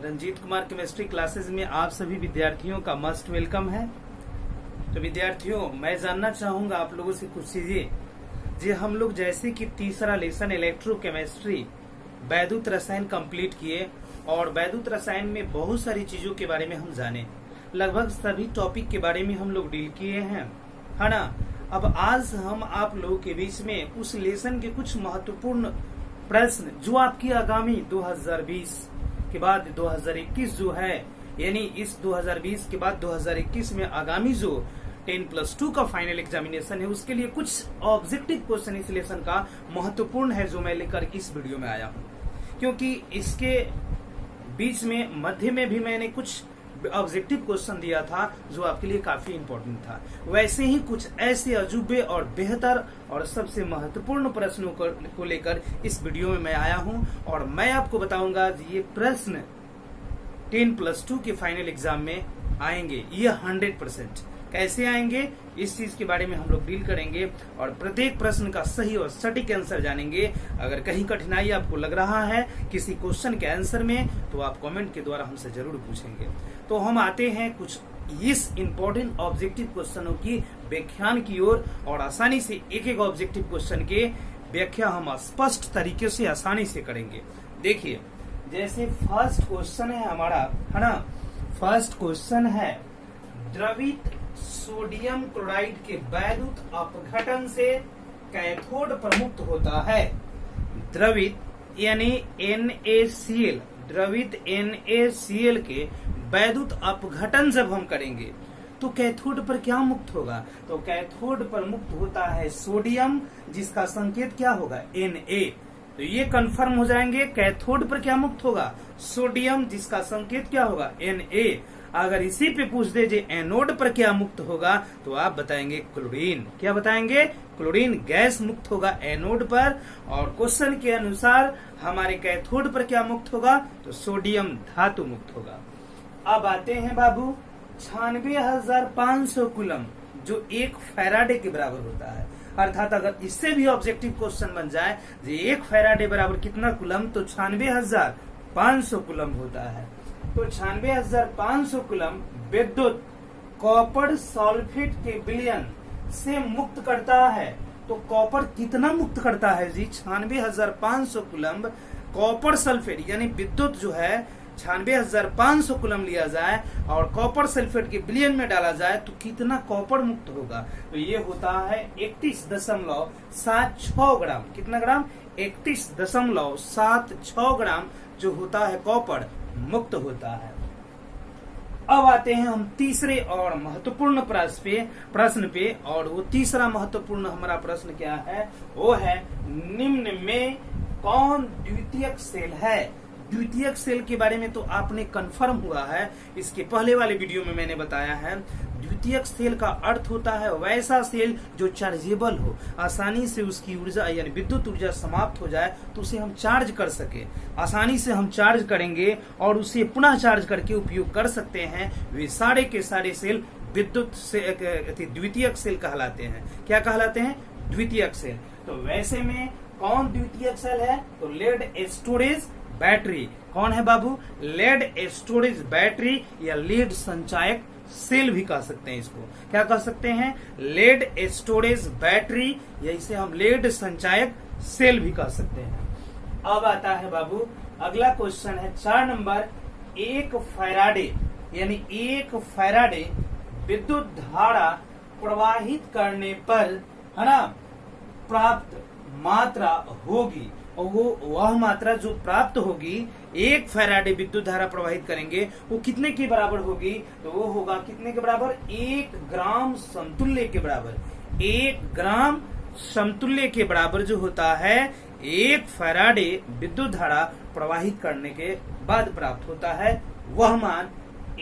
Ranjit Kumar chemistry classes में आप सभी विद्यार्थियों का मस्ट वेलकम है। तो विद्यार्थियों, मैं जानना चाहूंगा आप लोगों से कुछ चीजें जी। हम लोग जैसे कि तीसरा लेसन इलेक्ट्रोकेमिस्ट्री वैद्युत रसायन कंप्लीट किए और वैद्युत रसायन में बहुत सारी चीजों के बारे में हम जाने, लगभग सभी टॉपिक के बारे में हम लोग डील किए हैं, है ना। अब आज हम आप लोगों के बीच में उस लेसन के कुछ महत्वपूर्ण प्रश्न जो आपकी आगामी 2020 के बाद 2021 जो है, यानी इस 2020 के बाद 2021 में आगामी जो 10+2 का फाइनल एग्जामिनेशन है उसके लिए कुछ ऑब्जेक्टिव क्वेश्चन इस लेसन का महत्वपूर्ण है जो मैं लेकर इस वीडियो में आया हूँ। क्योंकि इसके बीच में मध्य में भी मैंने कुछ ऑब्जेक्टिव क्वेश्चन दिया था जो आपके लिए काफी इंपॉर्टेंट था। वैसे ही कुछ ऐसे अजूबे और बेहतर और सबसे महत्वपूर्ण प्रश्नों को लेकर इस वीडियो में मैं आया हूं और मैं आपको बताऊंगा ये प्रश्न 10+2 के फाइनल एग्जाम में आएंगे। ये 100% कैसे आएंगे इस चीज के बारे में हम लोग डील करेंगे और प्रत्येक प्रश्न का सही और सटीक आंसर जानेंगे। अगर कहीं कठिनाई आपको लग रहा है किसी क्वेश्चन के आंसर में तो आप कमेंट के द्वारा हमसे जरूर पूछेंगे। तो हम आते हैं कुछ इस इम्पोर्टेंट ऑब्जेक्टिव क्वेश्चनों की व्याख्यान की ओर और आसानी से एक एक ऑब्जेक्टिव क्वेश्चन के व्याख्या हम स्पष्ट तरीके से आसानी से करेंगे। देखिए, जैसे फर्स्ट क्वेश्चन है हमारा, है ना। फर्स्ट क्वेश्चन है द्रवित सोडियम क्लोराइड के वैद्युत अपघटन से कैथोड पर मुक्त होता है। द्रवित यानी NaCl, द्रवित NaCl के वैद्युत अपघटन जब हम करेंगे तो कैथोड पर क्या मुक्त होगा? तो कैथोड पर मुक्त होता है सोडियम, जिसका संकेत क्या होगा? Na। तो ये कंफर्म हो जाएंगे। कैथोड पर क्या मुक्त होगा? सोडियम, जिसका संकेत क्या होगा? Na। अगर इसी पे पूछ दे जे एनोड पर क्या मुक्त होगा तो आप बताएंगे क्लोरीन। क्या बताएंगे? क्लोरीन गैस मुक्त होगा एनोड पर। और क्वेश्चन के अनुसार हमारे कैथोड पर क्या मुक्त होगा? तो सोडियम धातु मुक्त होगा। अब आते हैं बाबू 96,500 कूलम, जो 1 फैराडे के बराबर होता है। अर्थात अगर इससे भी ऑब्जेक्टिव क्वेश्चन बन जाए जो 1 फैराडे बराबर कितना कूलम, तो 96,500 कूलम होता है। तो 96,500 कूलम विद्युत कॉपर सल्फेट के विलयन से मुक्त करता है। तो कॉपर कितना मुक्त करता है जी? 96,500 कूलम कॉपर सल्फेट, यानी विद्युत जो है 96,500 कूलम लिया जाए और कॉपर सल्फेट के विलयन में डाला जाए तो कितना कॉपर मुक्त होगा? तो ये होता है 31.76 ग्राम। कितना ग्राम? 31.76 ग्राम जो होता है कॉपर मुक्त होता है। अब आते हैं हम तीसरे और महत्वपूर्ण प्रश्न पे और वो तीसरा महत्वपूर्ण हमारा प्रश्न क्या है? वो है निम्न में कौन द्वितीयक सेल है? द्वितीयक सेल के बारे में तो आपने कंफर्म हुआ है, इसके पहले वाले वीडियो में मैंने बताया है। द्वितीयक सेल का अर्थ होता है वैसा सेल जो चार्जेबल हो, आसानी से उसकी ऊर्जा यानी विद्युत ऊर्जा समाप्त हो जाए तो उसे हम चार्ज कर सके। आसानी से हम चार्ज करेंगे और उसे पुनः चार्ज करके उपयोग कर सकते हैं। वे सारे के सारे सेल विद्युत से द्वितीयक सेल कहलाते हैं। क्या कहलाते हैं? द्वितीयक सेल। तो वैसे में कौन द्वितीयक सेल है? तो लेड स्टोरेज बैटरी। कौन है बाबू? लेड स्टोरेज बैटरी या लेड संचायक सेल भी कह सकते हैं इसको। क्या कह सकते हैं? लेड स्टोरेज बैटरी या इसे हम लेड संचायक सेल भी कह सकते हैं। अब आता है बाबू अगला क्वेश्चन है 4 नंबर। 1 फैराडे यानी 1 फैराडे विद्युत धारा प्रवाहित करने पर, है ना, प्राप्त मात्रा होगी। और वह मात्रा जो प्राप्त होगी 1 फैराडे विद्युत धारा प्रवाहित करेंगे वो कितने के बराबर होगी? तो वो होगा कितने के बराबर? 1 ग्राम समतुल्य के बराबर। 1 ग्राम समतुल्य के बराबर जो होता है 1 फैराडे विद्युत धारा प्रवाहित करने के बाद प्राप्त होता है, वह मान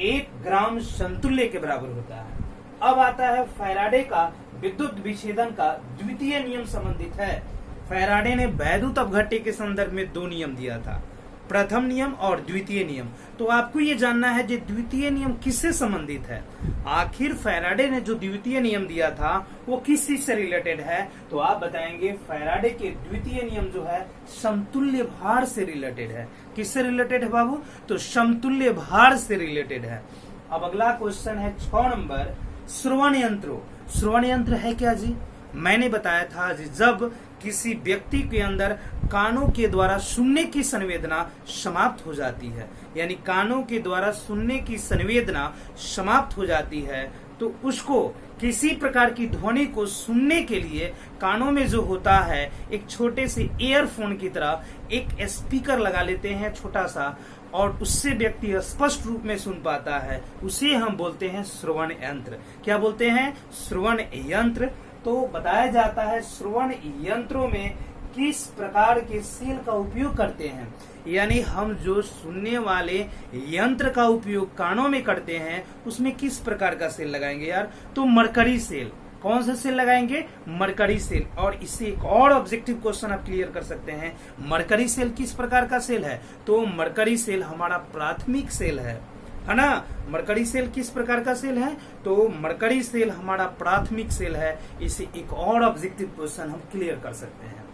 1 ग्राम समतुल्य के बराबर होता है। अब आता है फैराडे का विद्युत विच्छेदन का द्वितीय नियम संबंधित है। फैराडे ने वैद्युत अपघट्य के संदर्भ में 2 नियम दिया था, प्रथम नियम और द्वितीय नियम। तो आपको ये जानना है कि द्वितीय नियम किससे संबंधित है। आखिर फैराडे ने जो द्वितीय नियम दिया था वो किस चीज से रिलेटेड है? तो आप बताएंगे फैराडे के द्वितीय नियम जो है समतुल्य भार से रिलेटेड है। किससे रिलेटेड है बाबू? तो समतुल्य भार से रिलेटेड है। अब अगला क्वेश्चन है 6 नंबर, श्रवण यंत्र। श्रवण यंत्र है क्या जी? मैंने बताया था जी, जब किसी व्यक्ति के अंदर कानों के द्वारा सुनने की संवेदना समाप्त हो जाती है, यानी कानों के द्वारा सुनने की संवेदना समाप्त हो जाती है, तो उसको किसी प्रकार की ध्वनि को सुनने के लिए कानों में जो होता है एक छोटे से ईयरफोन की तरह एक स्पीकर लगा लेते हैं छोटा सा, और उससे व्यक्ति स्पष्ट रूप में सुन पाता है। उसे हम बोलते हैं श्रवण यंत्र। क्या बोलते हैं? श्रवण यंत्र। तो बताया जाता है श्रवण यंत्रों में किस प्रकार के सेल का उपयोग करते हैं, यानी हम जो सुनने वाले यंत्र का उपयोग कानों में करते हैं उसमें किस प्रकार का सेल लगाएंगे यार? तो मरकरी सेल। कौन सा सेल लगाएंगे? Mercury cell. और इससे एक और ऑब्जेक्टिव क्वेश्चन आप क्लियर कर सकते हैं, मरकरी सेल किस प्रकार का सेल है? तो मरकरी सेल हमारा प्राथमिक सेल है ना? मरकरी सेल किस प्रकार का सेल है? तो मरकरी सेल हमारा प्राथमिक सेल है। इसे एक और ऑब्जेक्टिव क्वेश्चन हम क्लियर कर सकते हैं।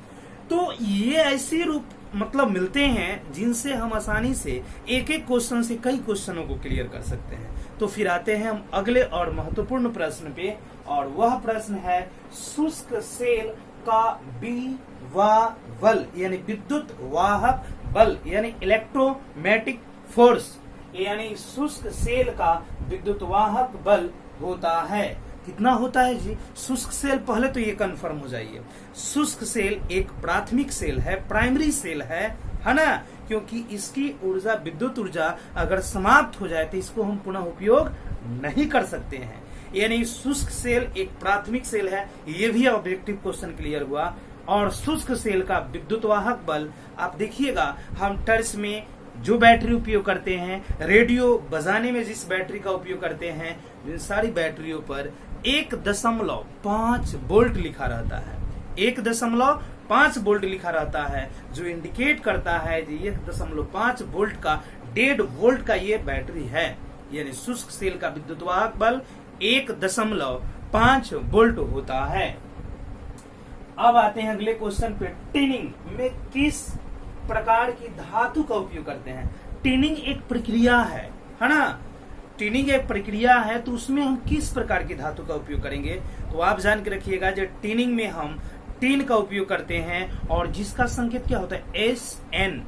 तो ये ऐसे रूप मतलब मिलते हैं जिनसे हम आसानी से एक एक क्वेश्चन से कई क्वेश्चनों को क्लियर कर सकते हैं। तो फिर आते हैं हम अगले और महत्वपूर्ण प्रश्न पे, और वह प्रश्न है शुष्क सेल का विवाह बल, यानी विद्युत वाहक बल, यानी इलेक्ट्रोमैटिक फोर्स, यानी शुष्क सेल का विद्युत वाहक बल होता है। कितना होता है जी? शुष्क सेल, पहले तो ये कंफर्म हो जाइए, शुष्क सेल एक प्राथमिक सेल है, प्राइमरी सेल है ना? क्योंकि इसकी ऊर्जा, विद्युत ऊर्जा अगर समाप्त हो जाए तो इसको हम पुनः उपयोग नहीं कर सकते हैं। यानी शुष्क सेल एक प्राथमिक सेल है। ये भी ऑब्जेक्टिव क्वेश्चन क्लियर हुआ। और शुष्क सेल का विद्युत वाहक बल, आप देखिएगा हम टर्च में जो बैटरी उपयोग करते हैं, रेडियो बजाने में जिस बैटरी का उपयोग करते हैं, इन सारी बैटरियों पर 1.5 वोल्ट लिखा रहता है। 1.5 वोल्ट लिखा रहता है, जो इंडिकेट करता है कि 1.5 वोल्ट का 1.5 वोल्ट का ये बैटरी है। यानी शुष्क सेल का विद्युत वाहक बल 1.5 वोल्ट होता है। अब आते हैं अगले क्वेश्चन पे, टिनिंग में किस प्रकार की धातु का उपयोग करते हैं? टिनिंग एक प्रक्रिया है ना? टिनिंग एक प्रक्रिया है, तो उसमें हम किस प्रकार की धातु का उपयोग करेंगे? तो आप जान के रखिएगा, जो टिनिंग में हम टिन का उपयोग करते हैं, और जिसका संकेत क्या होता है? SN।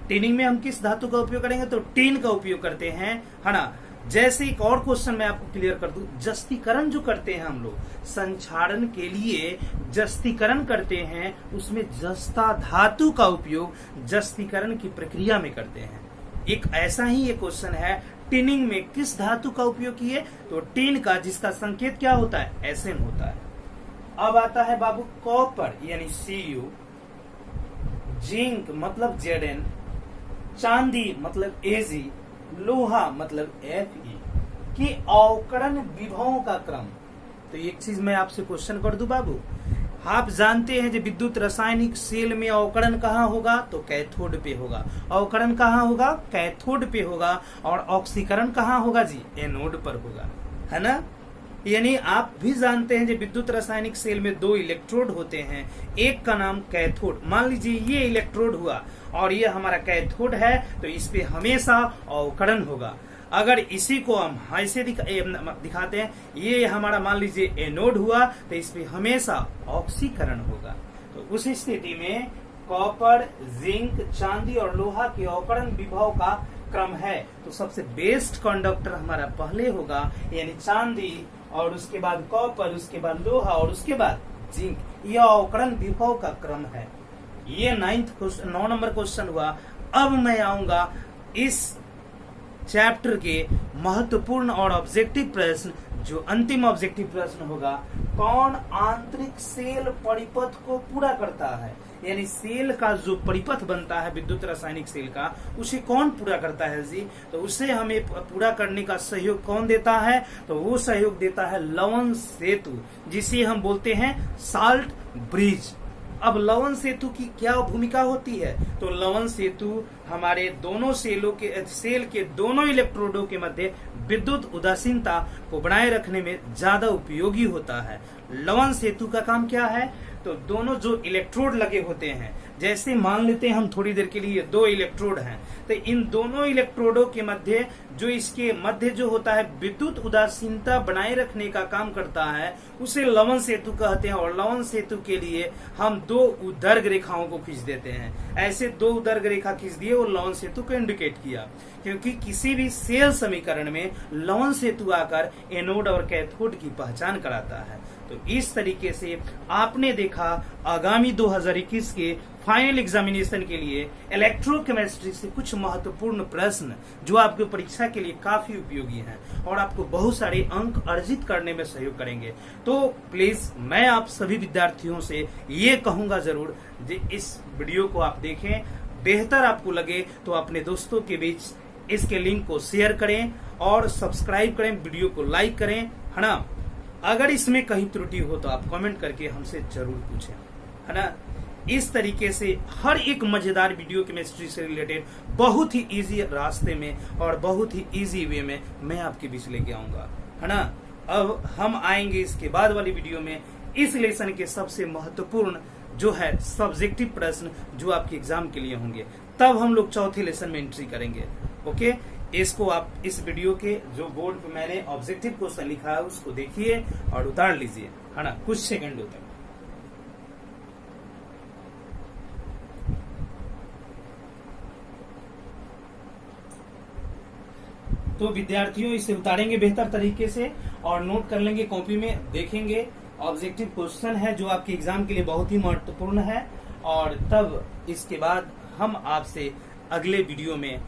टिनिंग में हम किस धातु का उपयोग करेंगे? तो टिन का उपयोग करते हैं, है ना? जैसे एक और क्वेश्चन मैं आपको क्लियर कर दूं, जस्तीकरण जो करते हैं हम लोग, संक्षारण के लिए जस्तीकरण करते हैं, उसमें जस्ता धातु का उपयोग जस्तीकरण की प्रक्रिया में करते हैं। एक ऐसा ही ये क्वेश्चन है, टिनिंग में किस धातु का उपयोग किए? तो टिन का, जिसका संकेत क्या होता है? SN होता है। अब आता है बाबू कॉपर यानी Cu, जिंक मतलब Zn, चांदी मतलब Ag, लोहा मतलब Fe की अवकरण विभवों का क्रम। तो एक चीज मैं आपसे क्वेश्चन कर दूं बाबू, आप जानते हैं जो विद्युत रासायनिक सेल में अवकरण कहाँ होगा? तो कैथोड पे होगा। अवकरण कहाँ होगा? कैथोड पे होगा। और ऑक्सीकरण कहाँ होगा जी? एनोड पर होगा, है ना? यानी आप भी जानते हैं जो विद्युत रासायनिक सेल में 2 इलेक्ट्रोड होते हैं, एक का नाम कैथोड। मान लीजिए ये इलेक्ट्रोड हुआ और ये हमारा कैथोड है, तो इस पे हमेशा अवकरण होगा। अगर इसी को हम ऐसे दिखाते हैं, ये हमारा मान लीजिए एनोड हुआ, तो इस पे हमेशा ऑक्सीकरण होगा। तो उस स्थिति में कॉपर, जिंक, चांदी और लोहा के अवकरण विभव का क्रम है, तो सबसे बेस्ट कंडक्टर हमारा पहले होगा, यानी चांदी, और उसके बाद कॉपर, उसके बाद लोहा और उसके बाद जिंक। यह अवकरण विभव का क्रम है। ये 9 नंबर क्वेश्चन हुआ। अब मैं आऊंगा इस चैप्टर के महत्वपूर्ण और ऑब्जेक्टिव प्रश्न, जो अंतिम ऑब्जेक्टिव प्रश्न होगा, कौन आंतरिक सेल परिपथ को पूरा करता है? यानी सेल का जो परिपथ बनता है विद्युत रासायनिक सेल का, उसे कौन पूरा करता है जी? तो उसे हमें पूरा करने का सहयोग कौन देता है? तो वो सहयोग देता है लवण सेतु, जिसे हम बोलते हैं साल्ट ब्रिज। अब लवण सेतु की क्या भूमिका होती है? तो लवण सेतु हमारे दोनों सेल के दोनों इलेक्ट्रोडों के मध्य विद्युत उदासीनता को बनाए रखने में ज्यादा उपयोगी होता है। लवण सेतु का काम क्या है? तो दोनों जो इलेक्ट्रोड लगे होते हैं, जैसे मान लेते हैं हम थोड़ी देर के लिए 2 इलेक्ट्रोड हैं, तो इन दोनों इलेक्ट्रोडों के मध्य जो इसके मध्य जो होता है विद्युत उदासीनता बनाए रखने का काम करता है, उसे लवण सेतु कहते हैं। और लवण सेतु के लिए हम 2 उदर्ग रेखाओं को खींच देते हैं। ऐसे 2 उदर्ग रेखा खींच दिए और लवण सेतु को इंडिकेट किया, क्योंकि किसी भी सेल समीकरण में लवण सेतु आकर एनोड और कैथोड की पहचान कराता है। तो इस तरीके से आपने देखा आगामी 2021 के फाइनल एग्जामिनेशन के लिए इलेक्ट्रोकेमिस्ट्री से कुछ महत्वपूर्ण प्रश्न जो आपके परीक्षा के लिए काफी उपयोगी हैं और आपको बहुत सारे अंक अर्जित करने में सहयोग करेंगे। तो प्लीज मैं आप सभी विद्यार्थियों से ये कहूंगा जरूर कि इस वीडियो को आप देखें, बेहतर आपको लगे तो अपने दोस्तों के बीच इसके लिंक को शेयर करें और सब्सक्राइब करें, वीडियो को लाइक करें, है ना। अगर इसमें कहीं त्रुटि हो तो आप कमेंट करके हमसे जरूर पूछें, है ना। इस तरीके से हर एक मजेदार वीडियो केमिस्ट्री से रिलेटेड बहुत ही इजी रास्ते में और बहुत ही इजी वे में मैं आपके बीच लेके आऊंगा, है ना। अब हम आएंगे इसके बाद वाली वीडियो में इस लेसन के सबसे महत्वपूर्ण जो है सब्जेक्टिव प्रश्न जो आपके एग्जाम के लिए होंगे, तब हम लोग चौथे लेसन में एंट्री करेंगे। ओके, इसको आप इस वीडियो के जो बोर्ड पे मैंने ऑब्जेक्टिव क्वेश्चन लिखा है उसको देखिए और उतार लीजिए, है ना, कुछ सेकंडों तक। तो विद्यार्थियों इसे उतारेंगे बेहतर तरीके से और नोट कर लेंगे, कॉपी में देखेंगे। ऑब्जेक्टिव क्वेश्चन है जो आपके एग्जाम के लिए बहुत ही महत्वपूर्ण है। और तब इसके बाद हम आपसे अगले वीडियो में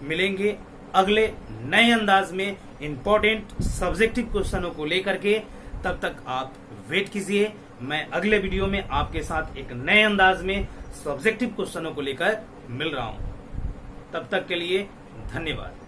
मिलेंगे अगले नए अंदाज में इंपॉर्टेंट सब्जेक्टिव क्वेश्चनों को लेकर के। तब तक आप वेट कीजिए, मैं अगले वीडियो में आपके साथ एक नए अंदाज में सब्जेक्टिव क्वेश्चनों को लेकर मिल रहा हूं। तब तक के लिए धन्यवाद।